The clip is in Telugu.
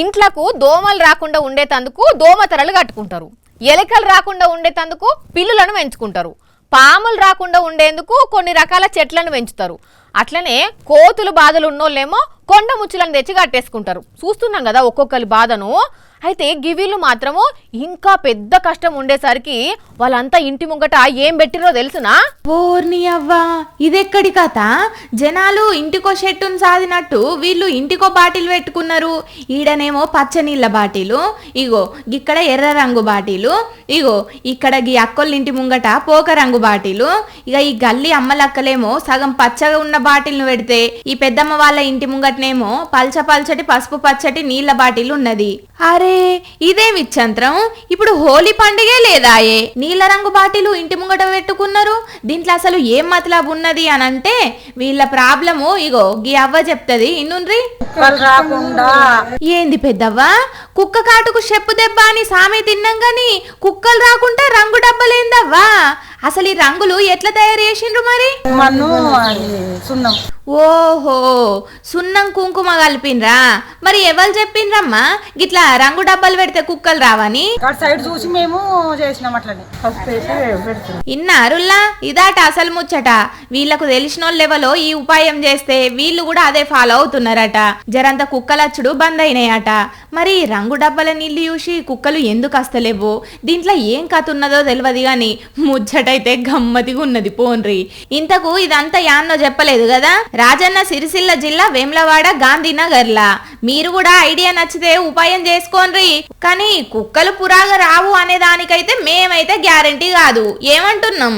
ఇంట్లకు దోమలు రాకుండా ఉండేటందుకు దోమతెరలు కట్టుకుంటారు. ఎలకలు రాకుండా ఉండేటందుకు పిల్లులను పెంచుకుంటారు. పాములు రాకుండా ఉండేందుకు కొన్ని రకాల చెట్లను పెంచుతారు. అట్లనే కోతులు బాధలు ఉన్నోళ్ళేమో కొండ ముచ్చులను తెచ్చి కట్టేసుకుంటారు. చూస్తున్నాం కదా ఒక్కొక్కరి బాధను. అయితే గివీళ్ళు మాత్రము ఇంకా పెద్ద కష్టం ఉండేసరికి వాళ్ళంతా ఇంటి ముంగట ఏం పెట్టిరో తెలుసునా? ఓర్ని అవ్వా, ఇదెక్కడి కథ? జనాలు ఇంటికో షెట్టును సాదినట్టు వీళ్ళు ఇంటికో బాటిల్ పెట్టుకున్నారు. ఈడనేమో పచ్చ నీళ్ళ బాటిలు, ఇగో ఇక్కడ ఎర్ర రంగు బాటిలు, ఇగో ఇక్కడ ఈ అక్కోళ్ళ ఇంటి ముంగట పోక రంగు బాటిలు, ఇక ఈ గల్లి అమ్మలక్కలేమో సగం పచ్చగా ఉన్న బాటిల్ను పెడితే ఈ పెద్దమ్మ వాళ్ళ ఇంటి ముంగటనేమో పల్చటి పసుపు పచ్చటి నీళ్ళ బాటిల్ ఉన్నది. అరే ఇదే విచ్చంత్రం, ఇప్పుడు హోలీ పండుగే లేదాయే, నీళ్ళ రంగు బాటిలు ఇంటి ముంగట పెట్టుకున్నారు. దీంట్లో అసలు ఏం మతలబు ఉన్నది అని అంటే వీళ్ళ ప్రాబ్లము ఇగో గీ అవ్వ చెప్తది ఇన్నుండ్రి. ఏంది పెద్దవ్వ, కుక్క కాటుకు చెప్పు దెబ్బ అని సామె తిన్నాం గాని కుక్కలు రాకుండా రంగు డబ్బలేందవ్వా? అసలు ఈ రంగులు ఎట్లా తయారు చేసిండ్రు మరి? సున్నం. ఓహో, సున్నం కుంకుమ కలిపినరా? మరి ఎవరు చెప్పిండ్రమ్మా గిట్లా రంగు డబ్బాలు పెడితే కుక్కలు రావని? సైడ్ చూసి మేము చేసినాం అట్లనే. ఇన్నారుల్లా, ఇదాట అసలు ముచ్చట. వీళ్ళకు తెలిసిన లెవెలో ఈ ఉపాయం చేస్తే వీళ్ళు కూడా అదే ఫాలో అవుతున్నారట. జరంత కుక్కలచ్చుడు బంద్ అయినాయట. మరి రంగు డబ్బాల నీళ్లు చూసి కుక్కలు ఎందుకు వస్తలేవు? దీంట్లో ఏం కథ ఉన్నదో తెలియదు గాని ముచ్చటైతే గమ్మతిగా ఉన్నది పోన్రి. ఇంతకు ఇదంతా యాన్నో చెప్పలేదు కదా. రాజన్న సిరిసిల్ల జిల్లా వేములవాడ గాంధీనగర్లా. మీరు కూడా ఐడియా నచ్చితే ఉపాయం చేసుకోండి. కానీ కుక్కలు పురాగా రావు అనే దానికైతే మేమైతే గ్యారంటీ కాదు. ఏమంటున్నాం?